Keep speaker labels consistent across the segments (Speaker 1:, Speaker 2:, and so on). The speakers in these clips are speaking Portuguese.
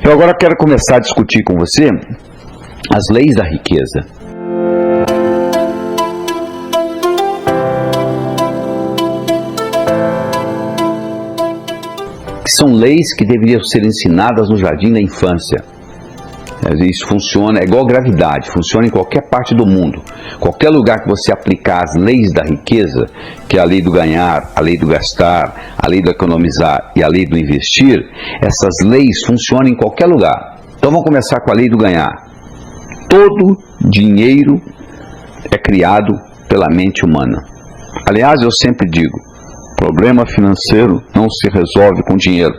Speaker 1: Eu agora quero começar a discutir com você as leis da riqueza. Que são leis que deveriam ser ensinadas no jardim da infância. Isso funciona, é igual gravidade, funciona em qualquer parte do mundo. Qualquer lugar que você aplicar as leis da riqueza, que é a lei do ganhar, a lei do gastar, a lei do economizar e a lei do investir, essas leis funcionam em qualquer lugar. Então vamos começar com a lei do ganhar. Todo dinheiro é criado pela mente humana. Aliás, eu sempre digo, problema financeiro não se resolve com dinheiro.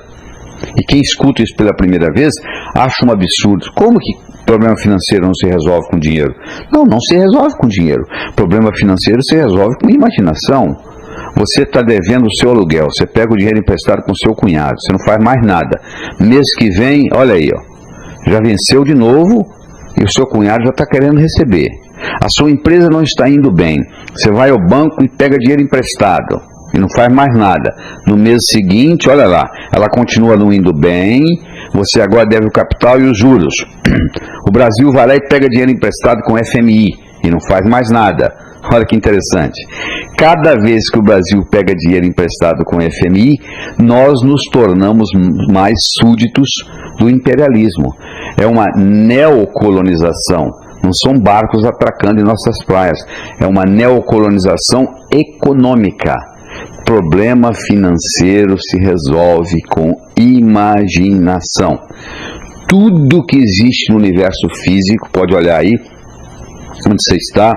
Speaker 1: E quem escuta isso pela primeira vez acha um absurdo. Como que problema financeiro não se resolve com dinheiro? Não, não se resolve com dinheiro. Problema financeiro se resolve com imaginação. Você está devendo o seu aluguel, você pega o dinheiro emprestado com o seu cunhado, você não faz mais nada. Mês que vem, olha aí, ó, já venceu de novo e o seu cunhado já está querendo receber. A sua empresa não está indo bem, você vai ao banco e pega dinheiro emprestado e não faz mais nada. No mês seguinte, olha lá, ela continua não indo bem, você agora deve o capital e os juros. O Brasil vai lá e pega dinheiro emprestado com FMI e não faz mais nada. Olha que interessante. Cada vez que o Brasil pega dinheiro emprestado com FMI, nós nos tornamos mais súditos do imperialismo. É uma neocolonização. Não são barcos atracando em nossas praias. É uma neocolonização econômica. Problema financeiro se resolve com imaginação. Tudo que existe no universo físico, pode olhar aí, onde você está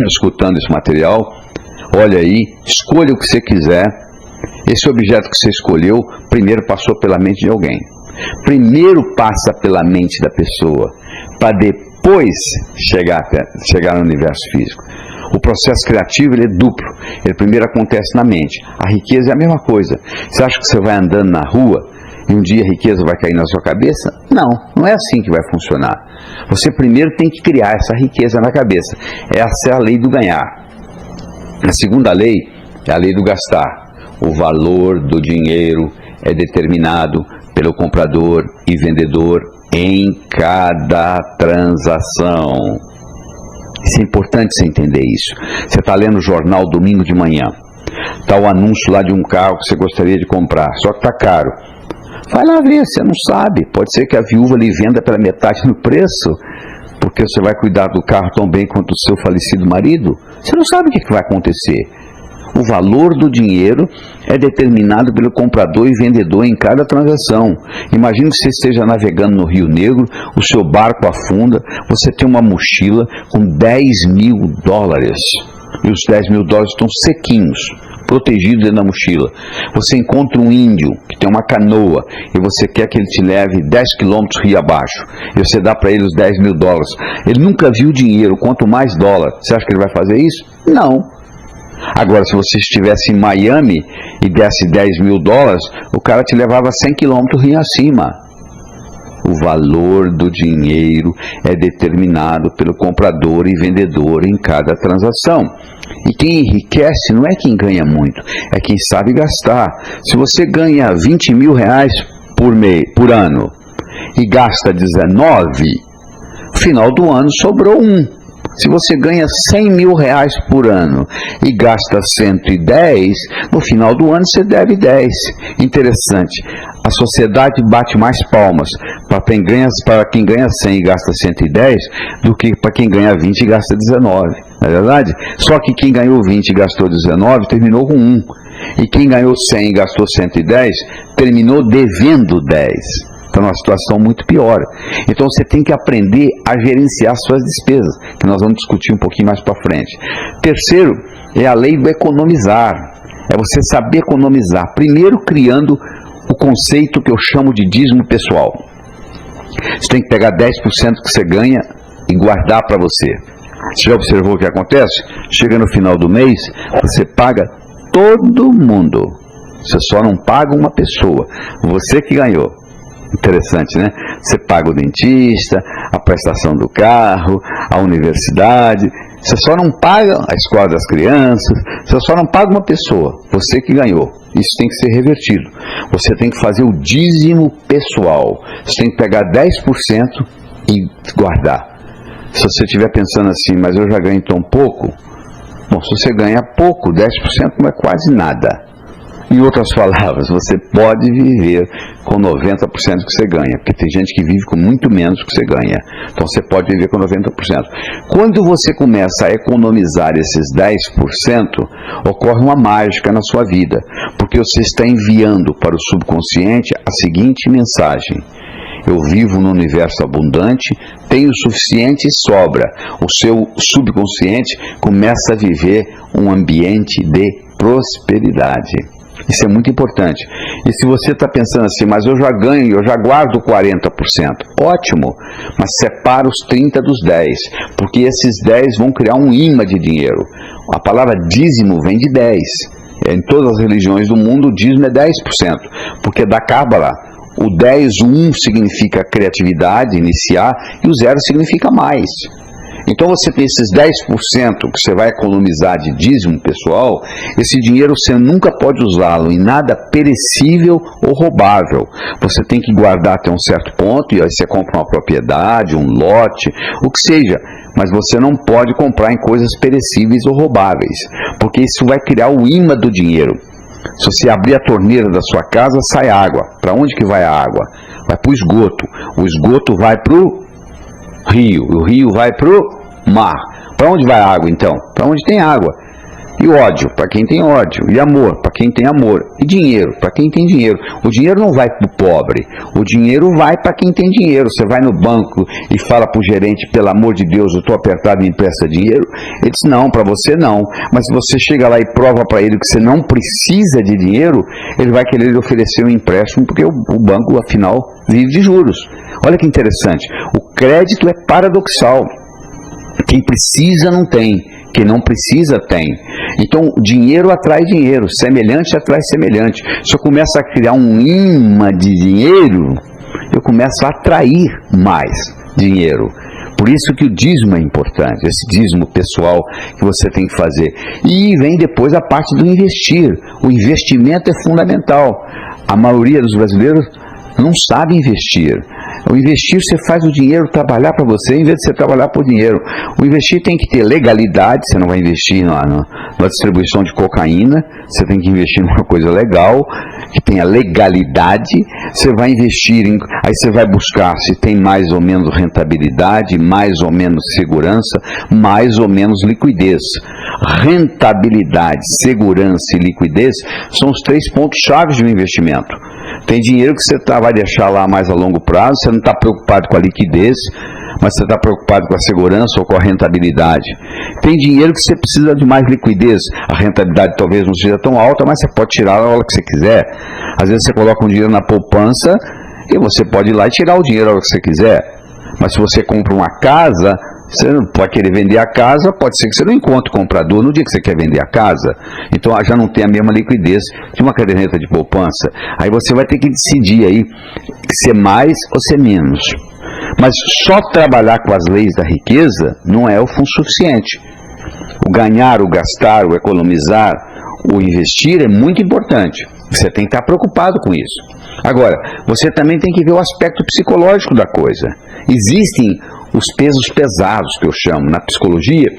Speaker 1: escutando esse material, olha aí, escolha o que você quiser. Esse objeto que você escolheu, primeiro passou pela mente de alguém. Primeiro passa pela mente da pessoa, para depois chegar no universo físico. O processo criativo ele é duplo. Ele primeiro acontece na mente. A riqueza é a mesma coisa. Você acha que você vai andando na rua e um dia a riqueza vai cair na sua cabeça? Não, não é assim que vai funcionar. Você primeiro tem que criar essa riqueza na cabeça. Essa é a lei do ganhar. A segunda lei é a lei do gastar. O valor do dinheiro é determinado pelo comprador e vendedor em cada transação. Isso é importante você entender isso. Você está lendo o jornal domingo de manhã. Está o anúncio lá de um carro que você gostaria de comprar, só que está caro. Vai lá ver, você não sabe. Pode ser que a viúva lhe venda pela metade no preço, porque você vai cuidar do carro tão bem quanto o seu falecido marido. Você não sabe o que vai acontecer. O valor do dinheiro é determinado pelo comprador e vendedor em cada transação. Imagine que você esteja navegando no Rio Negro, o seu barco afunda, você tem uma mochila com $10 mil. E os $10 mil estão sequinhos, protegidos dentro da mochila. Você encontra um índio que tem uma canoa e você quer que ele te leve 10 quilômetros rio abaixo. E você dá para ele os $10 mil. Ele nunca viu dinheiro, quanto mais dólar. Você acha que ele vai fazer isso? Não. Agora, se você estivesse em Miami e desse $10 mil, o cara te levava 100 quilômetros rio acima. O valor do dinheiro é determinado pelo comprador e vendedor em cada transação. E quem enriquece não é quem ganha muito, é quem sabe gastar. Se você ganha R$20 mil por ano e gasta 19, no final do ano sobrou 1. Se você ganha R$100 mil por ano e gasta 110, no final do ano você deve 10. Interessante. A sociedade bate mais palmas para quem ganha 100 e gasta 110 do que para quem ganha 20 e gasta 19. Não é verdade? Só que quem ganhou 20 e gastou 19 terminou com 1. E quem ganhou 100 e gastou 110 terminou devendo 10. Está numa situação muito pior. Então você tem que aprender a gerenciar suas despesas, que nós vamos discutir um pouquinho mais para frente. Terceiro, é a lei do economizar. É você saber economizar. Primeiro criando o conceito que eu chamo de dízimo pessoal. Você tem que pegar 10% que você ganha e guardar para você. Você já observou o que acontece? Chega no final do mês, você paga todo mundo. Você só não paga uma pessoa. Você que ganhou. Interessante, né? Você paga o dentista, a prestação do carro, a universidade. Você só não paga a escola das crianças, você só não paga uma pessoa, você que ganhou. Isso tem que ser revertido. Você tem que fazer o dízimo pessoal. Você tem que pegar 10% e guardar. Se você estiver pensando assim, mas eu já ganho tão pouco, bom, se você ganha pouco, 10% não é quase nada. Em outras palavras, você pode viver com 90% que você ganha, porque tem gente que vive com muito menos que você ganha. Então você pode viver com 90%. Quando você começa a economizar esses 10%, ocorre uma mágica na sua vida, porque você está enviando para o subconsciente a seguinte mensagem: eu vivo num universo abundante, tenho o suficiente e sobra. O seu subconsciente começa a viver um ambiente de prosperidade. Isso é muito importante. E se você está pensando assim, mas eu já ganho, eu já guardo 40%. Ótimo, mas separa os 30 dos 10, porque esses 10 vão criar um imã de dinheiro. A palavra dízimo vem de 10. Em todas as religiões do mundo, o dízimo é 10%, porque da Cábala, o 10, o 1 significa criatividade, iniciar, e o 0 significa mais. Então você tem esses 10% que você vai economizar de dízimo pessoal, esse dinheiro você nunca pode usá-lo em nada perecível ou roubável. Você tem que guardar até um certo ponto, e aí você compra uma propriedade, um lote, o que seja. Mas você não pode comprar em coisas perecíveis ou roubáveis, porque isso vai criar o imã do dinheiro. Se você abrir a torneira da sua casa, sai água. Para onde que vai a água? Vai para o esgoto. O esgoto vai para o rio vai para o mar. Para onde vai a água então? Para onde tem água. E ódio, para quem tem ódio. E amor, para quem tem amor. E dinheiro, para quem tem dinheiro. O dinheiro não vai para o pobre. O dinheiro vai para quem tem dinheiro. Você vai no banco e fala para o gerente, pelo amor de Deus, eu estou apertado e me empresta dinheiro. Ele diz, não, para você não. Mas se você chega lá e prova para ele que você não precisa de dinheiro, ele vai querer lhe oferecer um empréstimo, porque o banco, afinal, vive de juros. Olha que interessante. O crédito é paradoxal. Quem precisa não tem. Quem não precisa tem. Então, dinheiro atrai dinheiro, semelhante atrai semelhante. Se eu começo a criar um imã de dinheiro, eu começo a atrair mais dinheiro. Por isso que o dízimo é importante, esse dízimo pessoal que você tem que fazer. E vem depois a parte do investir. O investimento é fundamental. A maioria dos brasileiros não sabe investir. O investir, você faz o dinheiro trabalhar para você, em vez de você trabalhar por dinheiro. O investir tem que ter legalidade, você não vai investir na distribuição de cocaína, você tem que investir numa coisa legal, que tenha legalidade. Você vai investir, aí você vai buscar se tem mais ou menos rentabilidade, mais ou menos segurança, mais ou menos liquidez. Rentabilidade, segurança e liquidez são os 3 pontos chaves de um investimento. Tem dinheiro que você vai deixar lá mais a longo prazo, você não está preocupado com a liquidez, mas você está preocupado com a segurança ou com a rentabilidade. Tem dinheiro que você precisa de mais liquidez, a rentabilidade talvez não seja tão alta, mas você pode tirar a hora que você quiser. Às vezes você coloca um dinheiro na poupança e você pode ir lá e tirar o dinheiro a hora que você quiser. Mas se você compra uma casa, você não pode querer vender a casa, pode ser que você não encontre comprador no dia que você quer vender a casa. Então já não tem a mesma liquidez de uma caderneta de poupança. Aí você vai ter que decidir aí se é mais ou se é menos. Mas só trabalhar com as leis da riqueza não é o suficiente. O ganhar, o gastar, o economizar, o investir é muito importante. Você tem que estar preocupado com isso. Agora, você também tem que ver o aspecto psicológico da coisa. Existem os pesos pesados, que eu chamo, na psicologia,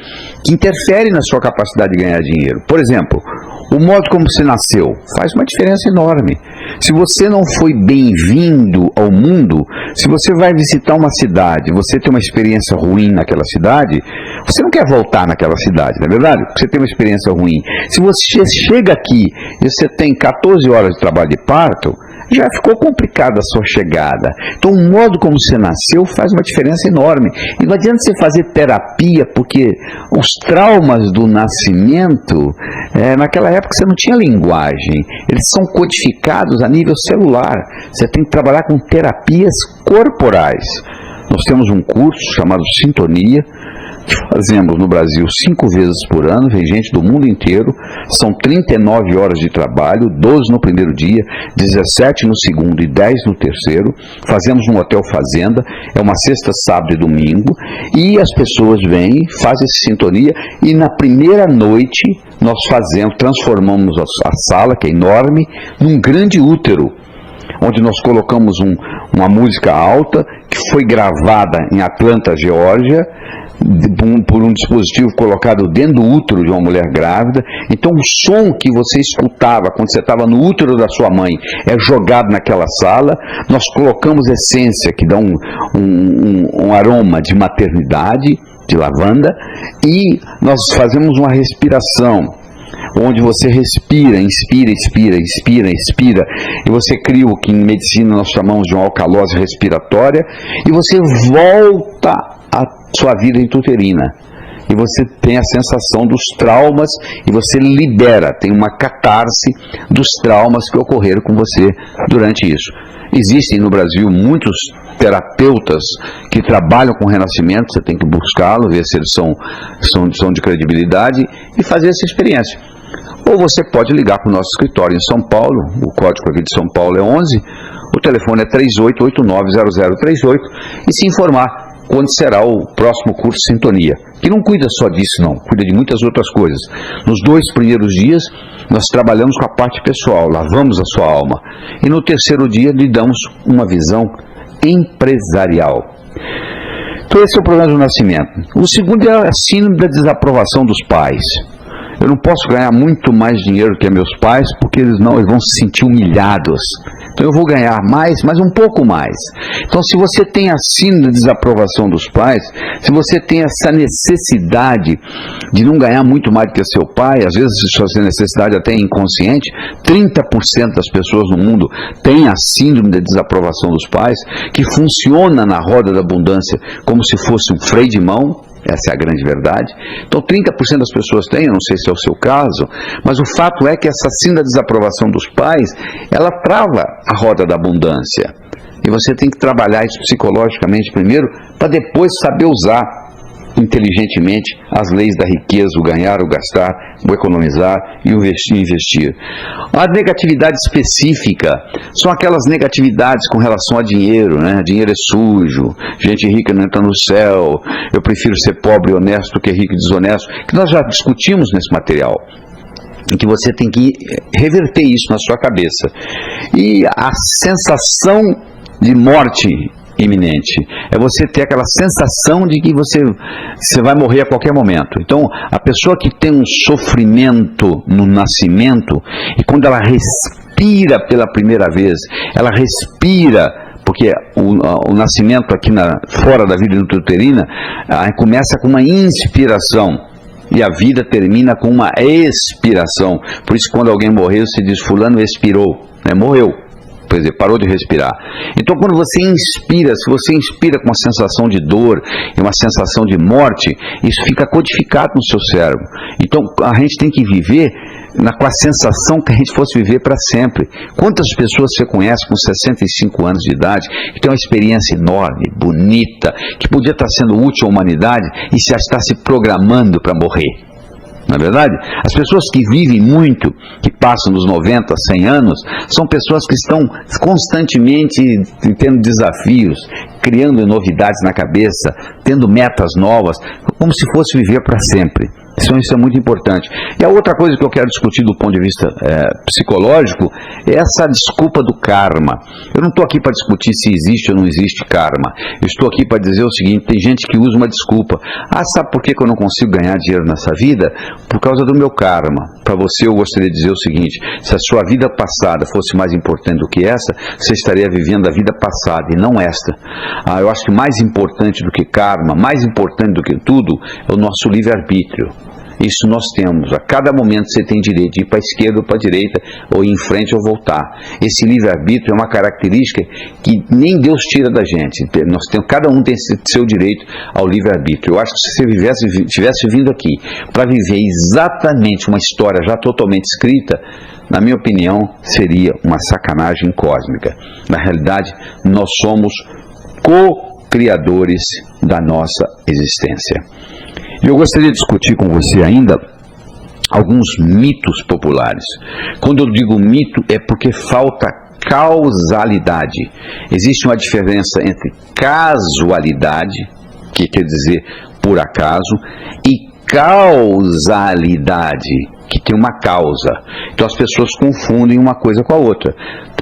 Speaker 1: que interferem na sua capacidade de ganhar dinheiro. Por exemplo, o modo como você nasceu faz uma diferença enorme. Se você não foi bem-vindo ao mundo, se você vai visitar uma cidade, você tem uma experiência ruim naquela cidade, você não quer voltar naquela cidade, não é verdade? Porque você tem uma experiência ruim. Se você chega aqui e você tem 14 horas de trabalho de parto, já ficou complicada a sua chegada. Então o modo como você nasceu faz uma diferença enorme. E não adianta você fazer terapia, porque os traumas do nascimento, naquela época você não tinha linguagem, eles são codificados a nível celular. Você tem que trabalhar com terapias corporais. Nós temos um curso chamado Sintonia, fazemos no Brasil 5 vezes por ano, vem gente do mundo inteiro, são 39 horas de trabalho, 12 no primeiro dia, 17 no segundo e 10 no terceiro, fazemos no Hotel Fazenda, é uma sexta, sábado e domingo, e as pessoas vêm, fazem essa sintonia, e na primeira noite nós transformamos a sala, que é enorme, num grande útero, onde nós colocamos uma música alta, que foi gravada em Atlanta, Geórgia, por um dispositivo colocado dentro do útero de uma mulher grávida. Então o som que você escutava quando você estava no útero da sua mãe é jogado naquela sala. Nós colocamos essência que dá um aroma de maternidade, de lavanda, e nós fazemos uma respiração onde você respira, inspira, expira, inspira, expira, e você cria o que em medicina nós chamamos de uma alcalose respiratória, e você volta à sua vida intrauterina. E você tem a sensação dos traumas e você libera, tem uma catarse dos traumas que ocorreram com você durante isso. Existem no Brasil muitos terapeutas que trabalham com renascimento, você tem que buscá-lo, ver se eles são de credibilidade e fazer essa experiência. Ou você pode ligar para o nosso escritório em São Paulo, o código aqui de São Paulo é 11, o telefone é 38890038, e se informar quando será o próximo curso Sintonia, que não cuida só disso não, cuida de muitas outras coisas. Nos 2 primeiros dias nós trabalhamos com a parte pessoal, lavamos a sua alma, e no terceiro dia lhe damos uma visão empresarial. Então esse é o problema do nascimento. O segundo é a síndrome da desaprovação dos pais. Eu não posso ganhar muito mais dinheiro que meus pais, porque eles vão se sentir humilhados. Então eu vou ganhar mais, mas um pouco mais. Então se você tem a síndrome de desaprovação dos pais, se você tem essa necessidade de não ganhar muito mais do que seu pai, às vezes essa necessidade até é inconsciente, 30% das pessoas no mundo têm a síndrome de desaprovação dos pais, que funciona na roda da abundância como se fosse um freio de mão. Essa é a grande verdade. Então 30% das pessoas têm, eu não sei se é o seu caso, mas o fato é que essa síndrome da desaprovação dos pais, ela trava a roda da abundância. E você tem que trabalhar isso psicologicamente primeiro, para depois saber usar inteligentemente as leis da riqueza, o ganhar, o gastar, o economizar e o investir. A negatividade específica são aquelas negatividades com relação a dinheiro, né? Dinheiro é sujo, gente rica não entra no céu, eu prefiro ser pobre e honesto do que rico e desonesto, que nós já discutimos nesse material, em que você tem que reverter isso na sua cabeça. E a sensação de morte iminente, é você ter aquela sensação de que você vai morrer a qualquer momento. Então, a pessoa que tem um sofrimento no nascimento, e quando ela respira pela primeira vez, ela respira, porque o nascimento aqui fora da vida intrauterina começa com uma inspiração, e a vida termina com uma expiração. Por isso, quando alguém morreu, se diz fulano expirou, né? Morreu. Quer dizer, parou de respirar. Então, quando você inspira, se você inspira com uma sensação de dor e uma sensação de morte, isso fica codificado no seu cérebro. Então, a gente tem que viver com a sensação que a gente fosse viver para sempre. Quantas pessoas você conhece com 65 anos de idade, que tem uma experiência enorme, bonita, que podia estar sendo útil à humanidade e já está se programando para morrer? Não é verdade? As pessoas que vivem muito, que passam dos 90, 100 anos, são pessoas que estão constantemente tendo desafios, criando novidades na cabeça, tendo metas novas, como se fosse viver para sempre. Isso é muito importante. E a outra coisa que eu quero discutir do ponto de vista psicológico é essa desculpa do karma. Eu não estou aqui para discutir se existe ou não existe karma. Eu estou aqui para dizer o seguinte: tem gente que usa uma desculpa. Sabe por que eu não consigo ganhar dinheiro nessa vida? Por causa do meu karma. Para você eu gostaria de dizer o seguinte: se a sua vida passada fosse mais importante do que essa, você estaria vivendo a vida passada e não esta. Eu acho que mais importante do que karma, mais importante do que tudo, é o nosso livre-arbítrio. Isso nós temos. A cada momento você tem direito de ir para a esquerda ou para a direita, ou ir em frente ou voltar. Esse livre-arbítrio é uma característica que nem Deus tira da gente. Cada um tem seu direito ao livre-arbítrio. Eu acho que se você tivesse vindo aqui para viver exatamente uma história já totalmente escrita, na minha opinião, seria uma sacanagem cósmica. Na realidade, nós somos co-criadores da nossa existência. E eu gostaria de discutir com você ainda alguns mitos populares. Quando eu digo mito, é porque falta causalidade. Existe uma diferença entre casualidade, que quer dizer por acaso, e causalidade, que tem uma causa. Então as pessoas confundem uma coisa com a outra.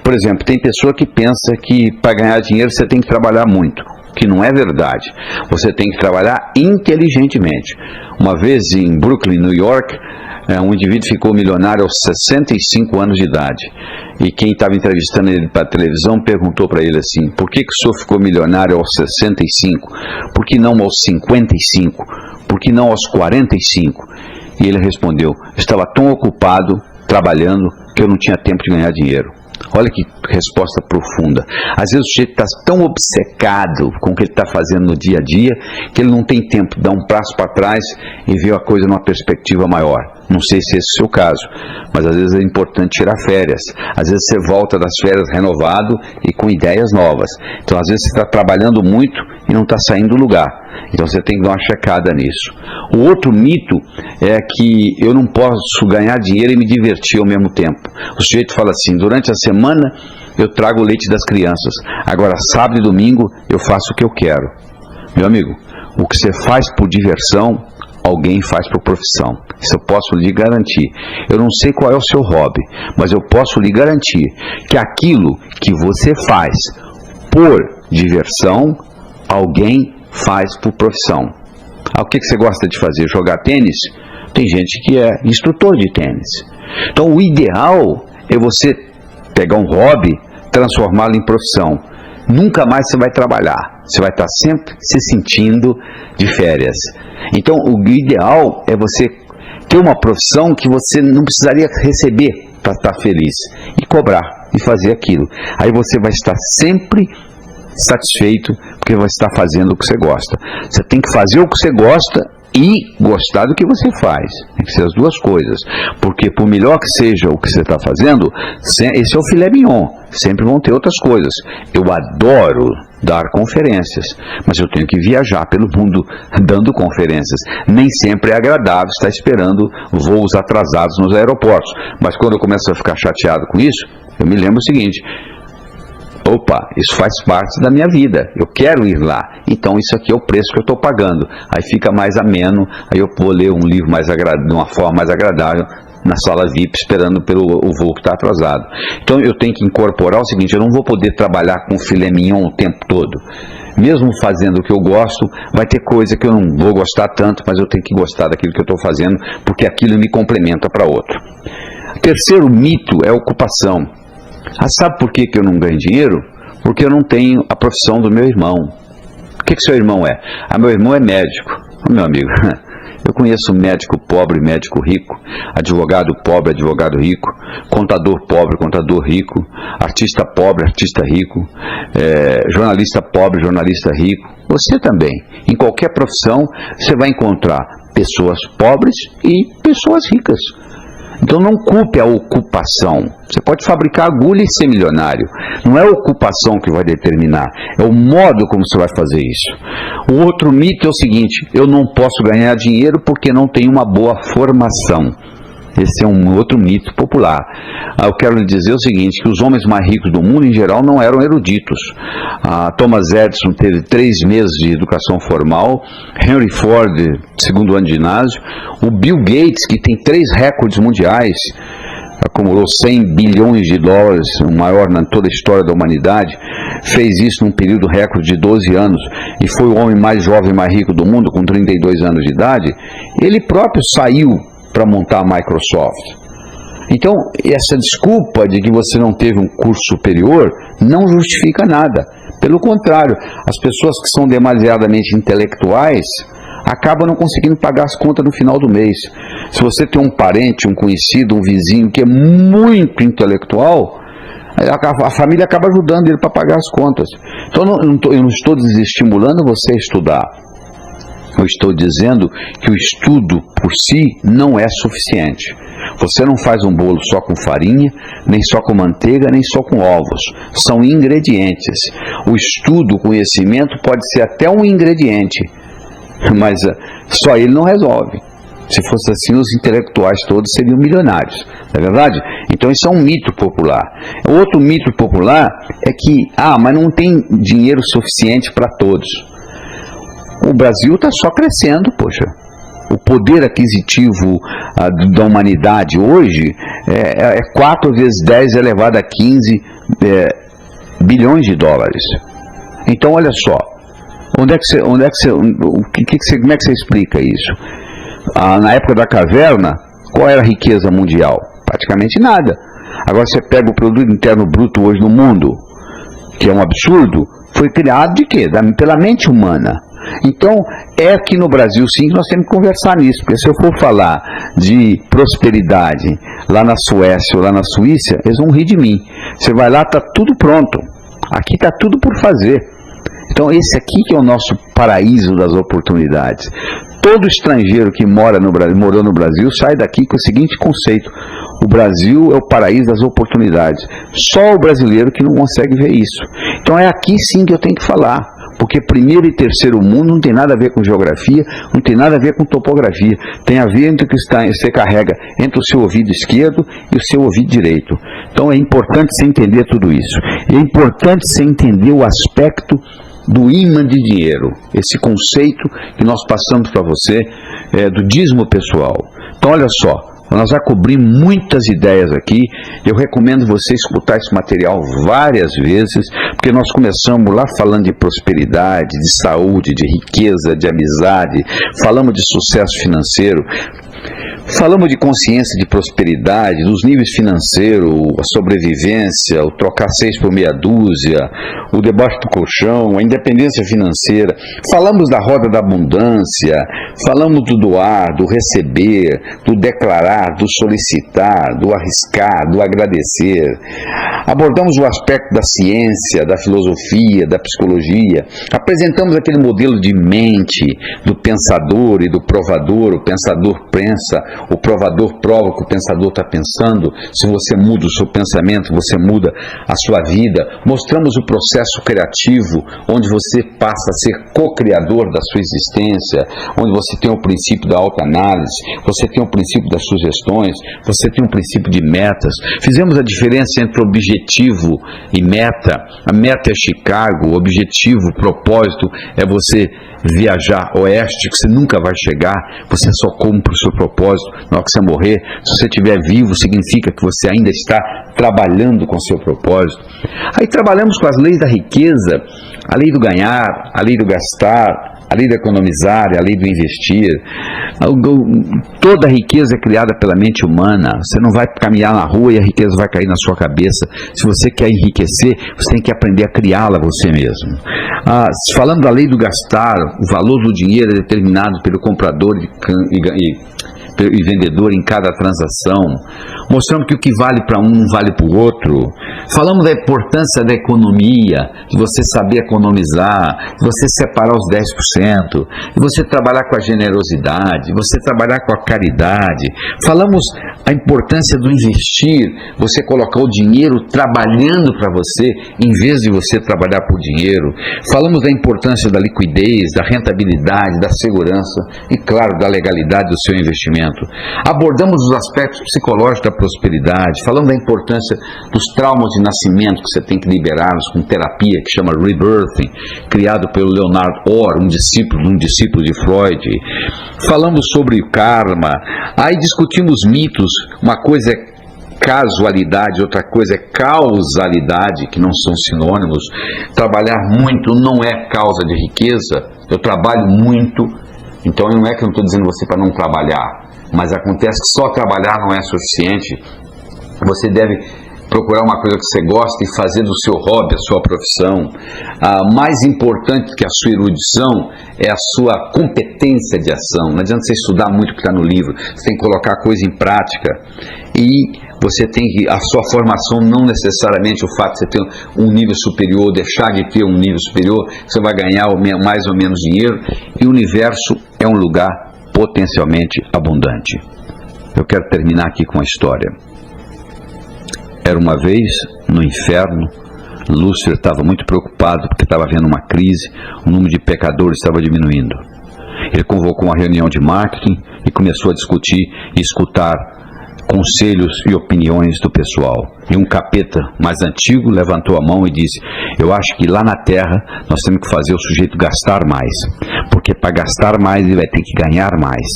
Speaker 1: Por exemplo, tem pessoa que pensa que para ganhar dinheiro você tem que trabalhar muito, que não é verdade. Você tem que trabalhar inteligentemente. Uma vez em Brooklyn, New York, um indivíduo ficou milionário aos 65 anos de idade. E quem estava entrevistando ele para a televisão perguntou para ele assim: por que o senhor ficou milionário aos 65? Por que não aos 55? Por que não aos 45? E ele respondeu: estava tão ocupado trabalhando que eu não tinha tempo de ganhar dinheiro. Olha que resposta profunda. Às vezes o sujeito está tão obcecado com o que ele está fazendo no dia a dia que ele não tem tempo de dar um passo para trás e ver a coisa numa perspectiva maior. Não sei se esse é o seu caso, mas às vezes é importante tirar férias. Às vezes você volta das férias renovado e com ideias novas. Então às vezes você está trabalhando muito e não está saindo do lugar. Então você tem que dar uma checada nisso. O outro mito é que eu não posso ganhar dinheiro e me divertir ao mesmo tempo. O sujeito fala assim: durante a semana eu trago o leite das crianças, agora sábado e domingo eu faço o que eu quero. Meu amigo, o que você faz por diversão, alguém faz por profissão. Isso eu posso lhe garantir. Eu não sei qual é o seu hobby, mas eu posso lhe garantir que aquilo que você faz por diversão, alguém faz por profissão. O que você gosta de fazer? Jogar tênis? Tem gente que é instrutor de tênis. Então o ideal é você pegar um hobby, transformá-lo em profissão. Nunca mais você vai trabalhar. Você vai estar sempre se sentindo de férias. Então o ideal é você ter uma profissão que você não precisaria receber para estar feliz. E cobrar, e fazer aquilo. Aí você vai estar sempre satisfeito, porque você está fazendo o que você gosta. Você tem que fazer o que você gosta e gostar do que você faz. Tem que ser as duas coisas. Porque por melhor que seja o que você está fazendo, esse é o filé mignon. Sempre vão ter outras coisas. Eu adoro dar conferências, mas eu tenho que viajar pelo mundo dando conferências. Nem sempre é agradável estar esperando voos atrasados nos aeroportos. Mas quando eu começo a ficar chateado com isso, eu me lembro o seguinte: opa, isso faz parte da minha vida, eu quero ir lá, então isso aqui é o preço que eu estou pagando. Aí fica mais ameno, aí eu vou ler um livro de uma forma mais agradável na sala VIP, esperando pelo voo que está atrasado. Então eu tenho que incorporar o seguinte: eu não vou poder trabalhar com filé mignon o tempo todo. Mesmo fazendo o que eu gosto, vai ter coisa que eu não vou gostar tanto, mas eu tenho que gostar daquilo que eu estou fazendo, porque aquilo me complementa para outro. Terceiro mito é a ocupação. Sabe por que eu não ganho dinheiro? Porque eu não tenho a profissão do meu irmão. O que seu irmão é? Meu irmão é médico. Meu amigo, eu conheço médico pobre, médico rico, advogado pobre, advogado rico, contador pobre, contador rico, artista pobre, artista rico, jornalista pobre, jornalista rico. Você também. Em qualquer profissão, você vai encontrar pessoas pobres e pessoas ricas. Então não culpe a ocupação. Você pode fabricar agulha e ser milionário. Não é a ocupação que vai determinar, é o modo como você vai fazer isso. O outro mito é o seguinte: eu não posso ganhar dinheiro porque não tenho uma boa formação. Esse é um outro mito popular. Eu quero lhe dizer o seguinte, que os homens mais ricos do mundo, em geral, não eram eruditos. Thomas Edison teve 3 meses de educação formal, Henry Ford, 2º ano de ginásio, o Bill Gates, que tem 3 recordes mundiais, acumulou 100 bilhões de dólares, o maior na toda a história da humanidade, fez isso num período recorde de 12 anos, e foi o homem mais jovem e mais rico do mundo, com 32 anos de idade. Ele próprio saiu para montar a Microsoft. Então, essa desculpa de que você não teve um curso superior não justifica nada. Pelo contrário, as pessoas que são demasiadamente intelectuais acabam não conseguindo pagar as contas no final do mês. Se você tem um parente, um conhecido, um vizinho que é muito intelectual, a família acaba ajudando ele para pagar as contas. Então, eu não estou desestimulando você a estudar. Eu estou dizendo que o estudo por si não é suficiente. Você não faz um bolo só com farinha, nem só com manteiga, nem só com ovos. São ingredientes. O estudo, o conhecimento pode ser até um ingrediente. Mas só ele não resolve. Se fosse assim, os intelectuais todos seriam milionários, não é verdade? Então isso é um mito popular. Outro mito popular é que, mas não tem dinheiro suficiente para todos. O Brasil está só crescendo, poxa. O poder aquisitivo da humanidade hoje é 4 vezes 10 elevado a 15 bilhões de dólares. Então, olha só, como é que você explica isso? Na época da caverna, qual era a riqueza mundial? Praticamente nada. Agora você pega o produto interno bruto hoje no mundo, que é um absurdo, foi criado de quê? Pela mente humana. Então, é aqui no Brasil sim que nós temos que conversar nisso, porque se eu for falar de prosperidade lá na Suécia ou lá na Suíça, eles vão rir de mim. Você vai lá, está tudo pronto. Aqui está tudo por fazer. Então, esse aqui que é o nosso paraíso das oportunidades. Todo estrangeiro que morou no Brasil sai daqui com o seguinte conceito: o Brasil é o paraíso das oportunidades. Só o brasileiro que não consegue ver isso. Então é aqui sim que eu tenho que falar, porque primeiro e terceiro mundo não tem nada a ver com geografia, não tem nada a ver com topografia. Tem a ver entre o que você carrega entre o seu ouvido esquerdo e o seu ouvido direito. Então é importante você entender tudo isso. E é importante você entender o aspecto do imã de dinheiro, esse conceito que nós passamos para você do dízimo pessoal. Então olha só, nós já cobrimos muitas ideias aqui. Eu recomendo você escutar esse material várias vezes, porque nós começamos lá falando de prosperidade, de saúde, de riqueza, de amizade, falamos de sucesso financeiro, falamos de consciência de prosperidade, dos níveis financeiros, a sobrevivência, o trocar 6 por meia dúzia, o debaixo do colchão, a independência financeira. Falamos da roda da abundância, falamos do doar, do receber, do declarar, do solicitar, do arriscar, do agradecer. Abordamos o aspecto da ciência, da filosofia, da psicologia. Apresentamos aquele modelo de mente do pensador e do provador. O pensador pensa, o provador prova o que o pensador está pensando. Se você muda o seu pensamento, você muda a sua vida. Mostramos o processo criativo, onde você passa a ser co-criador da sua existência, onde você tem o princípio da autoanálise, você tem o princípio das sugestões, você tem o princípio de metas. Fizemos a diferença entre objetivo e meta. A meta é Chicago, o objetivo, o propósito é você viajar oeste, que você nunca vai chegar, você só cumpre o seu propósito na hora que você morrer. Se você estiver vivo, significa que você ainda está trabalhando com o seu propósito. Aí trabalhamos com as leis da riqueza, a lei do ganhar, a lei do gastar, a lei do economizar, a lei do investir. Toda a riqueza é criada pela mente humana. Você não vai caminhar na rua e a riqueza vai cair na sua cabeça. Se você quer enriquecer, você tem que aprender a criá-la você mesmo. Falando da lei do gastar, o valor do dinheiro é determinado pelo comprador e vendedor em cada transação. Mostramos que o que vale para um não vale para o outro. Falamos da importância da economia, de você saber economizar, de você separar os 10%, de você trabalhar com a generosidade, de você trabalhar com a caridade. Falamos a importância do investir, você colocar o dinheiro trabalhando para você, em vez de você trabalhar por dinheiro. Falamos da importância da liquidez, da rentabilidade, da segurança e, claro, da legalidade do seu investimento. Abordamos os aspectos psicológicos da prosperidade, falando da importância dos traumas de nascimento que você tem que liberá-los com terapia que chama Rebirthing, criado pelo Leonard Orr, um discípulo de Freud. Falamos sobre o karma, aí discutimos mitos. Uma coisa é casualidade, outra coisa é causalidade, que não são sinônimos. Trabalhar muito não é causa de riqueza. Eu trabalho muito, então não é que eu não estou dizendo você para não trabalhar, mas acontece que só trabalhar não é suficiente. Você deve procurar uma coisa que você gosta e fazer do seu hobby a sua profissão. Mais importante que a sua erudição é a sua competência de ação. Não adianta você estudar muito o que está no livro, você tem que colocar a coisa em prática. E você tem que, a sua formação não necessariamente o fato de você ter um nível superior, deixar de ter um nível superior, você vai ganhar mais ou menos dinheiro. E o universo é um lugar potencialmente abundante. Eu quero terminar aqui com a história. Era uma vez, no inferno, Lúcifer estava muito preocupado porque estava havendo uma crise, o número de pecadores estava diminuindo. Ele convocou uma reunião de marketing e começou a discutir e escutar conselhos e opiniões do pessoal. E um capeta mais antigo levantou a mão e disse: eu acho que lá na Terra nós temos que fazer o sujeito gastar mais, porque para gastar mais ele vai ter que ganhar mais,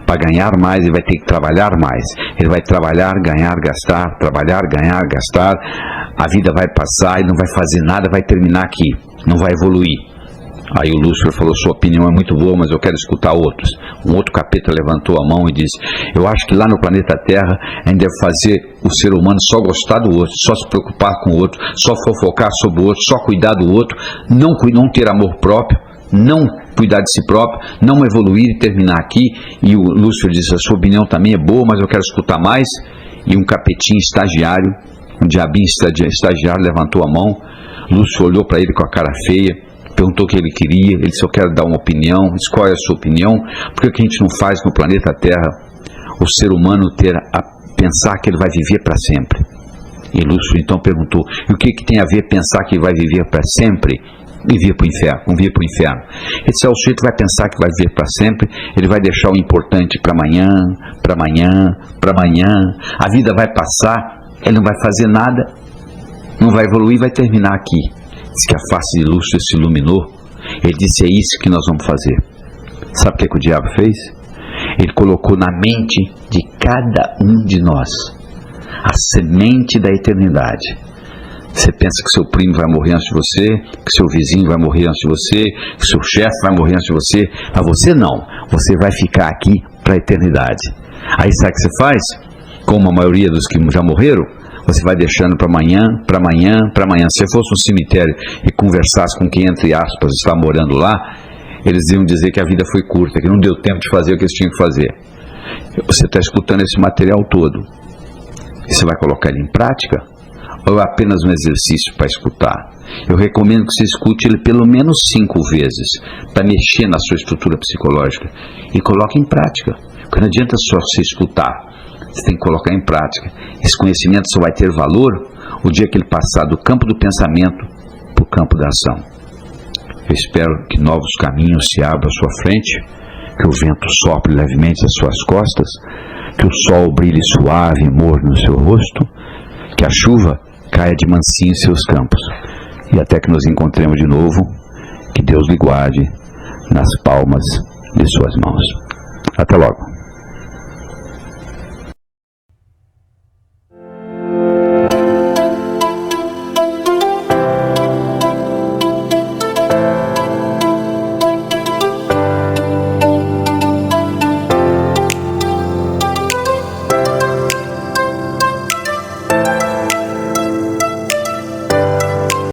Speaker 1: para ganhar mais ele vai ter que trabalhar mais, ele vai trabalhar, ganhar, gastar, trabalhar, ganhar, gastar, a vida vai passar e não vai fazer nada, vai terminar aqui, não vai evoluir. Aí o Lúcifer falou: sua opinião é muito boa, mas eu quero escutar outros. Um outro capeta levantou a mão e disse: eu acho que lá no planeta Terra a gente deve fazer o ser humano só gostar do outro, só se preocupar com o outro, só fofocar sobre o outro, só cuidar do outro, não ter amor próprio, não cuidar de si próprio, não evoluir e terminar aqui. E o Lúcifer disse: a sua opinião também é boa, mas eu quero escutar mais. E um capetinho estagiário, um diabinho estagiário levantou a mão. Lúcifer olhou para ele com a cara feia, perguntou o que ele queria. Ele disse: eu quero dar uma opinião. Escolhe a sua opinião. Por que a gente não faz no planeta Terra o ser humano ter a pensar que ele vai viver para sempre? E Lúcifer então perguntou: e o que tem a ver pensar que vai viver para sempre e vir para o inferno? Ele disse: o sujeito vai pensar que vai viver para sempre, ele vai deixar o importante para amanhã, para amanhã, para amanhã. A vida vai passar, ele não vai fazer nada, não vai evoluir, vai terminar aqui. Diz que a face de Lúcifer se iluminou. Ele disse: é isso que nós vamos fazer. Sabe o que o diabo fez? Ele colocou na mente de cada um de nós a semente da eternidade. Você pensa que seu primo vai morrer antes de você, que seu vizinho vai morrer antes de você, que seu chefe vai morrer antes de você, mas você não. Você vai ficar aqui para a eternidade. Aí sabe o que você faz? Como a maioria dos que já morreram, você vai deixando para amanhã, para amanhã, para amanhã. Se você fosse no cemitério e conversasse com quem, entre aspas, está morando lá, eles iam dizer que a vida foi curta, que não deu tempo de fazer o que eles tinham que fazer. Você está escutando esse material todo, e você vai colocar ele em prática? Ou é apenas um exercício para escutar? Eu recomendo que você escute ele pelo menos 5 vezes, para mexer na sua estrutura psicológica, e coloque em prática. Porque não adianta só você escutar. Você tem que colocar em prática. Esse conhecimento só vai ter valor o dia que ele passar do campo do pensamento para o campo da ação. Eu espero que novos caminhos se abram à sua frente, que o vento sopre levemente às suas costas, que o sol brilhe suave e morno no seu rosto, que a chuva caia de mansinho em seus campos. E até que nos encontremos de novo, que Deus lhe guarde nas palmas de suas mãos. Até logo.